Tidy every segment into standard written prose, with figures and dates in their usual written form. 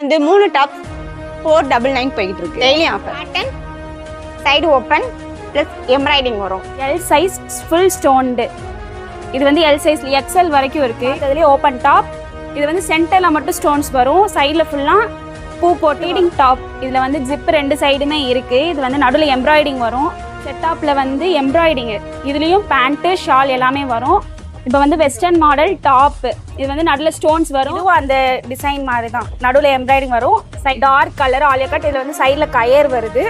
வந்து 3 டாப் 499 போயிட்டு இருக்கு. Daily offer. Pattern side open plus embroidering வரும். L size full stoned. இது வந்து எல் சைஸ்ல எக்ஸ்எல் வரைக்கும் இருக்கு. அதுலயே ஓபன் டாப். இது வந்து சென்டர்ல மட்டும் ஸ்டோன்ஸ் வரும். சைடுல ஃபுல்லா பூ போட்டு லீடிங் டாப். இதுல வந்து ஜிப் ரெண்டு சைடுமே இருக்கு. இது வந்து நடுவில் எம்ப்ராய்டிங் வரும். செட்டாப்ல வந்து எம்ப்ராய்டிங். இதுலயும் பேண்ட் ஷால் எல்லாமே வரும். இப்போ வந்து வெஸ்டர்ன் மாடல் டாப். இது வந்து நடுவில் ஸ்டோன்ஸ் வரும். இதுவும் அந்த டிசைன் மாதிரி தான். நடுவில் எம்ப்ராய்டிங் வரும். Dark colour Alia cut. இதில் வந்து சைடில் கயர் வருது.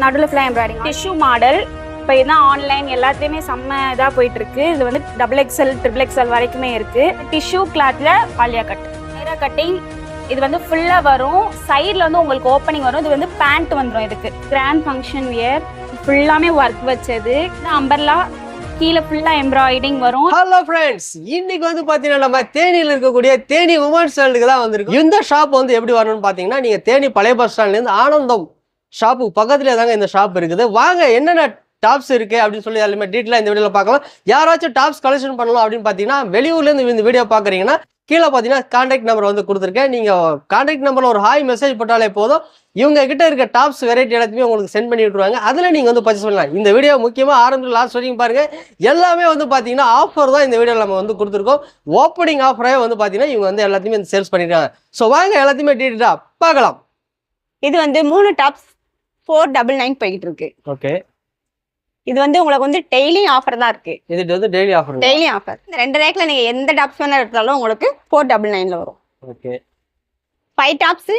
நடுவில் ஃபுல்லாக எம்ப்ராய்டிங். Tissue model. இப்போ இதுதான் ஆன்லைன் எல்லாத்துலேயுமே செம்ம இதாக போயிட்டு இருக்கு. இது வந்து XXL XXL வரைக்குமே இருக்கு. டிஷ்யூ கிளாத்ல ஆலியா கட். நேரா கட்டிங். இது வந்து ஃபுல்லாக வரும். சைடில் வந்து உங்களுக்கு ஓப்பனிங் வரும். இது வந்து பேண்ட் வந்துடும். இதுக்கு கிராண்ட் ஃபங்க்ஷன் வியர். ஃபுல்லாமே ஒர்க் வச்சது. இது அம்பர்லா. கீழே ஃபுல்லா எம்ப்ராய்டிங் வரும். ஹலோ ஃப்ரெண்ட்ஸ், இன்னைக்கு வந்து பாத்தீங்கன்னா நம்ம தேனியில் இருக்கக்கூடிய தேனி உமன்ஸ் வேர்ல்டுக்கு தான் வந்திருக்கோம். இந்த ஷாப் வந்து எப்படி வரணும்னு பாத்தீங்கன்னா, நீங்க தேனி பழைய பஸ் ஸ்டாண்ட்ல இருந்து ஆனந்தம் ஷாப்புக்கு பக்கத்துல தாங்க இந்த ஷாப் இருக்குது. வாங்க என்னென்ன டாப்ஸ் இருக்கு அப்படின்னு சொல்லி எல்லாமே டீட்டெயிலாக இந்த வீடியோல பார்க்கலாம். யாராச்சும் டாப்ஸ் கலெக்ஷன் பண்ணலாம் அப்படின்னு பாத்தீங்கன்னா, வெளியூர்ல இருந்து இந்த வீடியோ பாக்குறீங்கன்னா கீழே பார்த்தீங்கன்னா கான்டாக்ட் நம்பர் வந்து கொடுத்துருக்கேன். நீங்கள் கான்டாக்ட் நம்பரில் ஒரு ஹாய் மெசேஜ் போட்டாலே போதும், இவங்க கிட்ட இருக்க டாப்ஸ் வெரைட்டி எல்லாத்தையுமே உங்களுக்கு சென்ட் பண்ணி விட்டுருவாங்க. அதில் நீங்கள் வந்து பர்ச்சேஸ் பண்ணலாம். இந்த வீடியோ முக்கியமாக ஆரம்பத்தில் லாஸ்ட் வரைக்கும் பாருங்கள். எல்லாமே வந்து பார்த்தீங்கன்னா ஆஃபர் தான் இந்த வீடியோவில் நம்ம வந்து கொடுத்துருக்கோம். ஓப்பனிங் ஆஃபரே வந்து பார்த்தீங்கன்னா இவங்க வந்து எல்லாத்தையுமே சேல்ஸ் பண்ணியிருக்காங்க. ஸோ வாங்க எல்லாத்தையுமே டீட்டெயிலாக பார்க்கலாம். இது வந்து 3 டாப்ஸ் 499 போயிட்டு இருக்கு. ஓகே. இது வந்து உங்களுக்கு வந்து டெய்லி ஆஃபர் தான் இருக்கு. இது வந்து டெய்லி ஆஃபர். Daily offer. இந்த 2 ரேக்ல நீங்க எந்த டாப்ஸ் வேணா எடுத்தாலும் உங்களுக்கு 499ல வரும். ஓகே. 5 டாப்ஸ்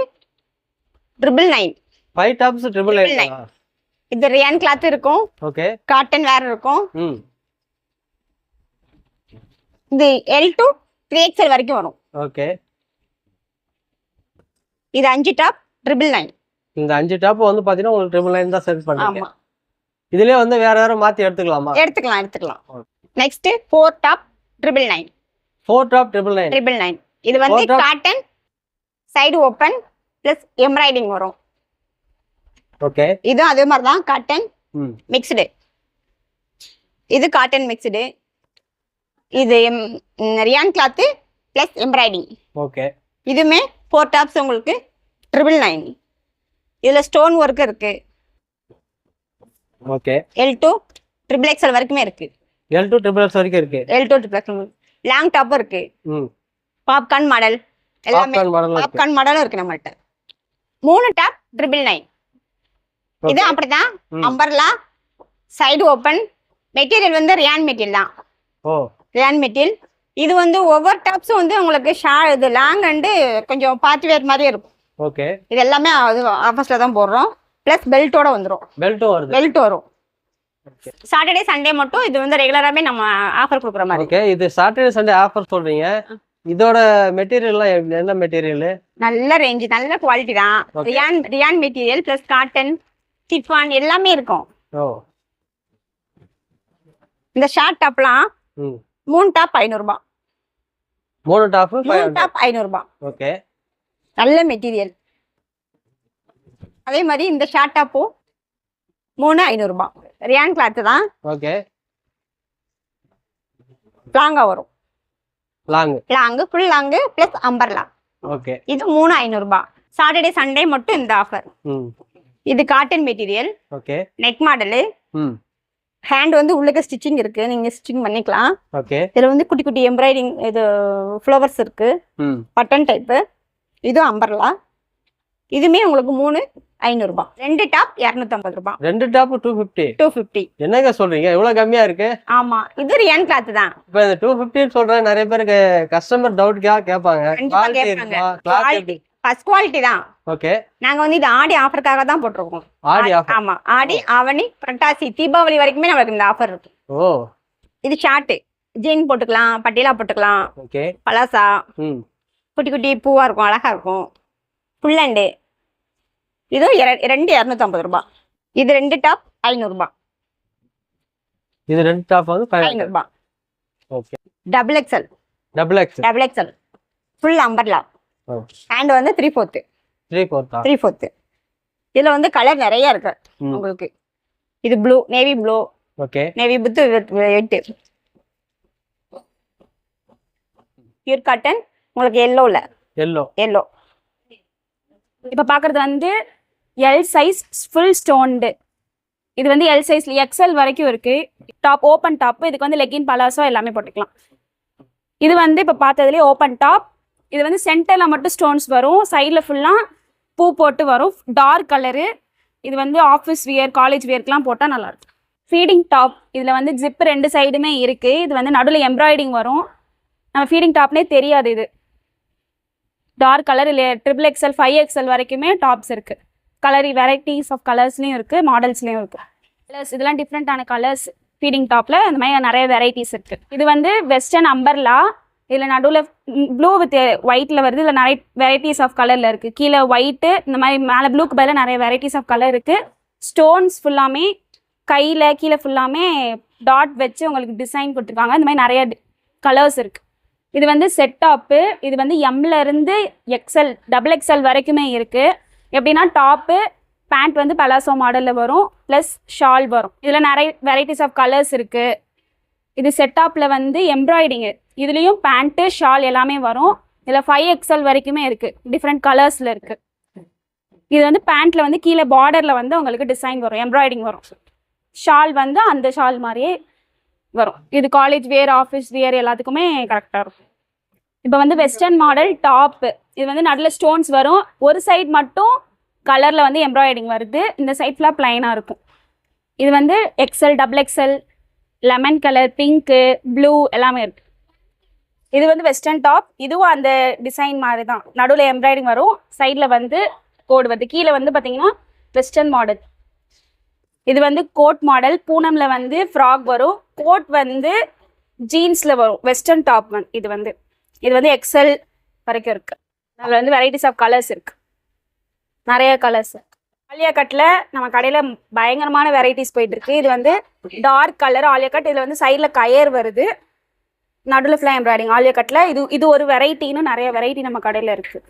999. 5 டாப்ஸ் 999. இது ரியான் கிளாத் இருக்கும். ஓகே. காட்டன் வேர் இருக்கும். இது L to 3XL வரைக்கும் வரும். ஓகே. இது 5 டாப் 999. இந்த 5 டாப் வந்து பாத்தீங்கன்னா உங்களுக்கு 999 தான் சேல்ஸ் பண்ணுவீங்க. ஆமா. இதுலயே வந்து வேற மாத்தி எடுத்துக்கலாமா? எடுத்துக்கலாம். Next 4 top 999. 4 டாப் 999. இது வந்து cotton side open plus embroidering வரும். ஓகே. இது அதே மாதிரி தான் காட்டன் மிக்ஸ்டு. இது காட்டன் மிக்ஸ்டு. இது rayon cloth plus embroidering. Okay. இதுமே 4 டாப்ஸ் உங்களுக்கு 999. இதுல ஸ்டோன் ஒர்க் இருக்கு. ஓகே. L to XXL வரைக்குமே இருக்கு. L to XXL வரைக்கும் இருக்கு. L to XXL long top இருக்கு. பாப்கார்ன் மாடல் எல்லாமே பாப்கார்ன் மாடலும் இருக்கு நம்மள்ட்ட. 3 டாப் 999. இது அப்படிதான் அம்பர்லா சைடு ஓபன். மெட்டீரியல் வந்து ரியான் மெட்டீரியல் தான். Rayon material. இது வந்து ஒவ்வொரு டாப்ஸும் வந்து உங்களுக்கு இது லாங் அண்டு கொஞ்சம் பார்ட்டி வேர் மாதிரி இருக்கும். ஓகே. இது எல்லாமே ஆஃபர்ஸ்ல தான் போடுறோம். பிளஸ் பெல்ட்டோட வந்துரும். பெல்ட் வரும். சாட்டர்டே சண்டே மட்டும் இது வந்து ரெகுலராவே நம்ம ஆஃபர் கொடுக்குற மாதிரி. ஓகே. இது சாட்டர்டே சண்டே ஆஃபர் சொல்றீங்க. இதோட மெட்டீரியல்லாம் என்ன மெட்டீரியல்? நல்ல ரேஞ்ச் நல்ல குவாலிட்டி தான். Rayon material plus cotton chiffon எல்லாமே இருக்கும். இந்த ஷார்ட் டாப்லாம் 3 டாப் 500 ரூபாய். 3 டாப் 500 ரூபாய். ஓகே. நல்ல மெட்டீரியல். அதே மாதிரி இந்த ஷார்ட் டாப்பும் 3 500 ரூபாய். ரியான் கிளாத் தான். ஓகே. லாங்கா வரும். Long full long plus umbrella. Okay. இது 3 500 ரூபாய். சாட்டர்டே சண்டே மட்டும் இந்த ஆஃபர். இது cotton material. Okay. Neck model. Hand வந்து உள்ளுக்கு ஸ்டிச்சிங் இருக்கு. நீங்க ஸ்டிச்சிங் பண்ணிக்கலாம். ஓகே. இதுல வந்து குட்டி குட்டி எம்ப்ராய்டிங் இது ஃப்ளவர்ஸ் இருக்கு. Button type. இது அம்பர்லா. இதுமே உங்களுக்கு 3 500 ரூபாய். 2 டாப் 250 ரூபாய். 2 டாப் 250. என்னங்க சொல்றீங்க? இவ்வளவு கம்மியா இருக்கு? ஆமா, இது ரியான் கிளாத் தான். இப்போ இந்த 250 சொல்றேன். நிறைய பேருக்கு கஸ்டமர் டவுட் கேட்பாங்க. குவாலிட்டி ஃபர்ஸ்ட் குவாலிட்டி தான். ஓகே. நாங்க வந்து இது ஆடி ஆஃபருக்காக தான் போட்டுருக்கோம். ஆடி ஆஃபர். ஆமா, ஆடி ஆவணி புரட்டாசி தீபாவளி வரைக்குமே நமக்கு இந்த ஆஃபர் இருக்கு. இது ஷார்ட் ஜீன் போட்டுக்கலாம், பட்டியலா போட்டுக்கலாம். ஓகே. பலாசா குட்டி குட்டி பூவா இருக்கும், அழகா இருக்கும். Full and. இது 2 250 ரூபாய். இது 2 டாப் 500 ரூபாய். இது 2 டாப் வந்து 500 ரூபாய். Okay. XXL full umbrella. Hand வந்து 3/4. இதுல வந்து கலர் நிறைய இருக்கு உங்களுக்கு. இது blue, navy blue. Okay. Navy with red. Pure cotton உங்களுக்கு எல்லோல. எல்லோ. இப்போ பார்க்குறது வந்து எல் சைஸ் ஃபுல் ஸ்டோன்டு. இது வந்து எல் சைஸ்ல எக்ஸ்எல் வரைக்கும் இருக்கு. Top open top. இதுக்கு வந்து லெகின் பலாசோ எல்லாமே போட்டுக்கலாம். இது வந்து இப்போ பார்த்ததுலேயே ஓப்பன் டாப். இது வந்து சென்டரில் மட்டும் ஸ்டோன்ஸ் வரும், சைடில் ஃபுல்லாக பூ போட்டு வரும், டார்க் கலரு. இது வந்து ஆஃபீஸ் வியர் காலேஜ் வியர்க்கெலாம் போட்டால் நல்லாயிருக்கும். Feeding top. இதில் வந்து ஜிப் 2 சைடுமே இருக்குது. இது வந்து நடுவில் எம்ப்ராய்டிங் வரும். நம்ம ஃபீடிங் டாப்னே தெரியாது. இது டார்க் கலர் இல்லை XXL 5XL வரைக்குமே டாப்ஸ் இருக்குது. கலர் வெரைட்டிஸ் ஆஃப் கலர்ஸ்லேயும் இருக்குது, மாடல்ஸ்லேயும் இருக்குது. கலர்ஸ் இதெல்லாம் டிஃப்ரெண்ட்டான கலர்ஸ். ஃபீடிங் டாப்பில் இந்த மாதிரி நிறைய வெரைட்டிஸ் இருக்குது. இது வந்து வெஸ்டர்ன் அம்பர்லா. இதில் நடுவில் ப்ளூ வித் ஒயிட்டில் வருது. இதில் நிறைய வெரைட்டிஸ் ஆஃப் கலரில் இருக்குது. கீழே ஒயிட்டு இந்த மாதிரி, மேலே ப்ளூக்கு பதிலாக நிறைய வெரைட்டிஸ் ஆஃப் கலர் இருக்குது. ஸ்டோன்ஸ் ஃபுல்லாமே கையில் கீழே ஃபுல்லாமே டாட் வச்சு உங்களுக்கு டிசைன் கொடுத்துருக்காங்க. இந்த மாதிரி நிறைய கலர்ஸ் இருக்குது. இது வந்து செட் டாப்பு. இது வந்து எம்லேருந்து XXL வரைக்குமே இருக்குது. எப்படின்னா டாப்பு பேண்ட் வந்து பலாசோ மாடலில் வரும், ப்ளஸ் ஷால் வரும். இதில் நிறைய வெரைட்டிஸ் ஆஃப் கலர்ஸ் இருக்குது. இது செட் டாப்பில் வந்து எம்ப்ராய்டிங்கு. இதுலேயும் பேண்ட்டு ஷால் எல்லாமே வரும். இதில் 5XL வரைக்குமே இருக்குது, டிஃப்ரெண்ட் கலர்ஸில் இருக்குது. இது வந்து பேண்ட்டில் வந்து கீழே பார்டரில் வந்து உங்களுக்கு டிசைன் வரும், எம்ப்ராய்டிங் வரும். ஷால் வந்து அந்த ஷால் மாதிரியே வரும். இது காலேஜ் வியர் ஆஃபீஸ் வியர் எல்லாத்துக்குமே கரெக்டாக இருக்கும். இப்போ வந்து வெஸ்டர்ன் மாடல் டாப்பு. இது வந்து நடுவில் ஸ்டோன்ஸ் வரும், ஒரு சைடு மட்டும் கலரில் வந்து எம்ப்ராய்டிங் வருது, இந்த சைட் ஃபுல்லாக ப்ளைனாக இருக்கும். இது வந்து XL XXL lemon colour, pink, blue எல்லாமே இருக்குது. இது வந்து வெஸ்டர்ன் டாப். இதுவும் அந்த டிசைன் மாதிரி தான், நடுவில் எம்ப்ராய்டிங் வரும், சைடில் வந்து கோடு வருது. கீழே வந்து பார்த்தீங்கன்னா வெஸ்டர்ன் மாடல். இது வந்து கோட் மாடல். பூனமில் வந்து ஃப்ராக் வரும், கோட் வந்து ஜீன்ஸில் வரும். வெஸ்டர்ன் டாப் இது வந்து XL வரைக்கும் இருக்குது. அதில் வந்து வெரைட்டிஸ் ஆஃப் கலர்ஸ் இருக்குது, நிறைய கலர்ஸ். ஆலியா கட்டில் நம்ம கடையில் பயங்கரமான வெரைட்டிஸ் போயிட்டுருக்கு. இது வந்து டார்க் கலர் ஆலியா கட். இதில் வந்து சைடில் கயர் வருது, நடுவில் ஃபுல்லாக எம்ப்ராய்டிங். ஆலியா கட்டில் இது ஒரு வெரைட்டின்னு நிறைய வெரைட்டி நம்ம கடையில் இருக்குது.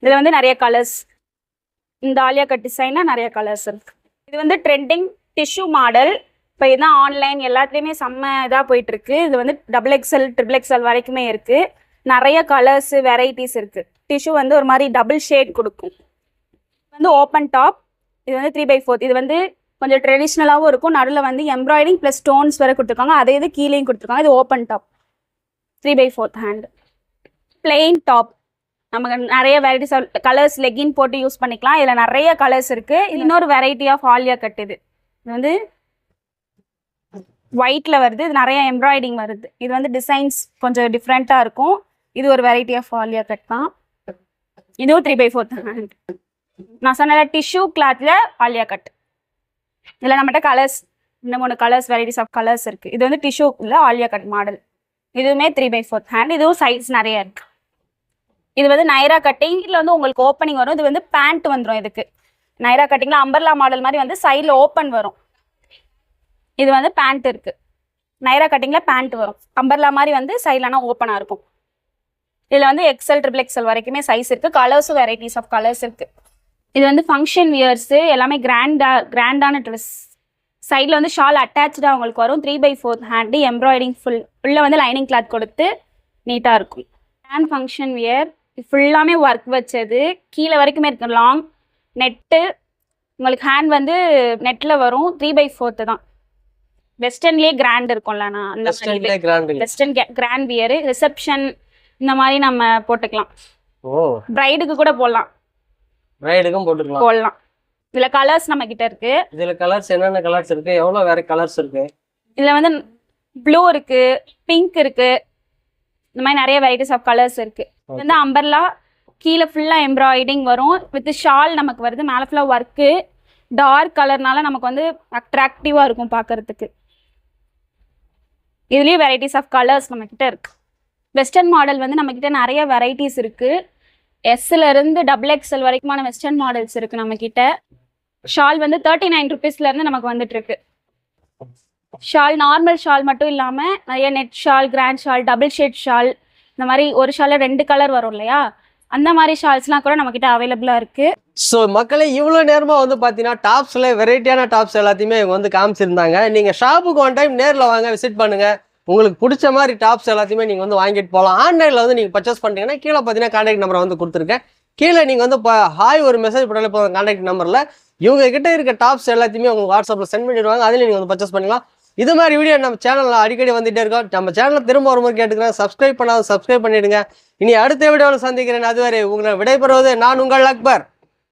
இதில் வந்து நிறைய கலர்ஸ். இந்த ஆலியா கட் டிசைனாக நிறைய கலர்ஸ் இருக்குது. இது வந்து ட்ரெண்டிங் டிஷ்யூ மாடல். இப்போ இதுதான் ஆன்லைன் எல்லாத்துலேயுமே செம்ம இதாக போயிட்டுருக்கு. இது வந்து XXL XXL வரைக்குமே இருக்குது. நிறைய கலர்ஸு வெரைட்டிஸ் இருக்குது. டிஷ்யூ வந்து ஒரு மாதிரி டபுள் ஷேட் கொடுக்கும். இது வந்து ஓப்பன் டாப். இது வந்து 3/4. இது வந்து கொஞ்சம் ட்ரெடிஷ்னலாகவும் இருக்கும். நடுவில் வந்து எம்ப்ராய்டிங் ப்ளஸ் ஸ்டோன்ஸ் வரை கொடுத்துருக்காங்க, அதே இது கீழேயும் கொடுத்துருக்காங்க. இது open top 3/4 hand. Plain top. நமக்கு நிறைய வெரைட்டிஸ் கலர்ஸ் லெகின் போட்டு யூஸ் பண்ணிக்கலாம். இதில் நிறைய கலர்ஸ் இருக்குது. இன்னொரு வெரைட்டி ஆஃப் ஆலியா கட். இது வந்து ஒயிட்டில் வருது, இது நிறைய எம்ப்ராய்டிங் வருது. இது வந்து டிசைன்ஸ் கொஞ்சம் டிஃப்ரெண்ட்டாக இருக்கும். இது ஒரு வெரைட்டி ஆஃப் ஆலியா கட் தான். இதுவும் 3/4 ஹேண்ட். நான் சொன்ன டிஷ்யூ கிளாத்தில் ஆலியா கட். இதில் நம்மகிட்ட colours 2-3 colours varieties of colours இருக்குது. இது வந்து டிஷ்யூ இல்லை ஆலியா கட் மாடல். இதுவுமே 3/4 ஹேண்ட். இதுவும் சைஸ் நிறைய இருக்குது. இது வந்து நைரா கட்டிங். இதில் வந்து உங்களுக்கு ஓப்பனிங் வரும். இது வந்து பேண்ட் வந்துடும். இதுக்கு நைரா கட்டிங்கில் அம்பர்லா மாடல் மாதிரி வந்து சைடில் ஓப்பன் வரும். இது வந்து பேண்ட் இருக்குது. நைரா கட்டிங்கில் பேண்ட் வரும், அம்பர்லா மாதிரி வந்து சைட்லனா ஓப்பனாக இருக்கும். இதில் வந்து XL XXL வரைக்குமே சைஸ் இருக்குது. கலர்ஸும் வெரைட்டிஸ் ஆஃப் கலர்ஸ் இருக்குது. இது வந்து ஃபங்க்ஷன் வியர்ஸு எல்லாமே கிராண்டான ட்ரெஸ். சைடில் வந்து ஷால் அட்டாச்சாக உங்களுக்கு வரும். 3/4 ஹேண்டு, எம்ப்ராய்டிங் ஃபுல். உள்ளே வந்து லைனிங் கிளாத் கொடுத்து நீட்டாக இருக்கும். Hand function wear. இது ஃபுல்லாமே ஒர்க் வச்சது, கீழே வரைக்குமே இருக்குது. லாங் நெட்டு உங்களுக்கு ஹேண்ட் வந்து நெட்டில் வரும். 3/4 தான். வெஸ்டர்ன்லேயே கிராண்ட் இருக்கும்லண்ணா, அந்த வெஸ்டர்ன் கிராண்ட் வியர். ரிசப்ஷன் இந்த மாதிரி நம்ம போட்டுக்கலாம். பிரைடுக்கு கூட போடலாம், பிரைடுக்கும் போடலாம். இதுல கலர்ஸ் நம்ம கிட்ட இருக்கு. இதுல கலர்ஸ் என்னென்ன கலர்ஸ் இருக்கு, எவ்வளவு வேற கலர்ஸ் இருக்கு? இதுல வந்து ப்ளூ இருக்கு, பிங்க் இருக்கு, இந்த மாதிரி நிறைய வெரைட்டிஸ் ஆஃப் கலர்ஸ் இருக்கு. இது வந்து அம்பர்லா. கீழே ஃபுல்லா எம்ப்ராய்டிங் வரும், வித் ஷால் நமக்கு வருது. மேலே ஃபுல்லா ஒர்க்கு. டார்க் கலர்னால நமக்கு வந்து அட்ராக்டிவா இருக்கும் பார்க்கறதுக்கு. இதுலேயும் வெரைட்டிஸ் ஆஃப் கலர்ஸ் நம்மக்கிட்ட இருக்குது. வெஸ்டர்ன் மாடல் வந்து நம்மக்கிட்ட நிறைய வெரைட்டிஸ் இருக்குது. எஸ்லேருந்து XXL வரைக்குமான வெஸ்டர்ன் மாடல்ஸ் இருக்குது நம்மக்கிட்ட. ஷால் வந்து 39 ருபீஸ்லேருந்து நமக்கு வந்துட்டுருக்கு. ஷால் நார்மல் ஷால் மட்டும் இல்லாமல் நிறைய net shawl, grand shawl, double shade shawl, இந்த மாதிரி ஒரு ஷாலில் 2 கலர் வரும் இல்லையா, அந்த மாதிரி ஷால்ஸ்லாம் கூட நம்மக்கிட்ட அவைலபிளாக இருக்குது. ஸோ மக்களே, இவ்வளோ நேரமாக வந்து பார்த்தீங்கன்னா டாப்ஸில் வெரைட்டியான டாப்ஸ் எல்லாத்தையுமே இவங்க வந்து காமிச்சிருந்தாங்க. நீங்கள் ஷாப்புக்கு ஒன் டைம் நேரில் வாங்க, விசிட் பண்ணுங்கள். உங்களுக்கு பிடிச்ச மாதிரி டாப்ஸ் எல்லாத்தையுமே நீங்கள் வந்து வாங்கிட்டு போகலாம். ஆன்லைனில் வந்து நீங்கள் பர்ச்சேஸ் பண்ணிட்டீங்கன்னா கீழே பார்த்தீங்கன்னா கான்டாக்ட் நம்பரை வந்து கொடுத்துருக்கேன். கீழே நீங்கள் வந்து ஹாய் ஒரு மெசேஜ் பண்ணாலே போதும் கான்டாக்ட் நம்பரில். இவங்க கிட்ட இருக்க டாப்ஸ் எல்லாத்தையுமே உங்களுக்கு வாட்ஸ்அப்பில் சென்ட் பண்ணிடுவாங்க. அதில் நீங்கள் வந்து பர்ச்சேஸ் பண்ணிக்கலாம். இது மாதிரி வீடியோ நம்ம சேனலில் அடிக்கடி வந்துகிட்டே இருக்கோம். நம்ம சேனலில் திரும்ப ஒரு முறை கேட்டுக்கிறேன், சப்ஸ்கிரைப் பண்ணாத சப்ஸ்கிரைப் பண்ணிவிடுங்க. இனி அடுத்த வீடியோவில் சந்திக்கிறேன். அதுவரை உங்களை விடைபெறுவது நான் உங்கள் அக்பர்.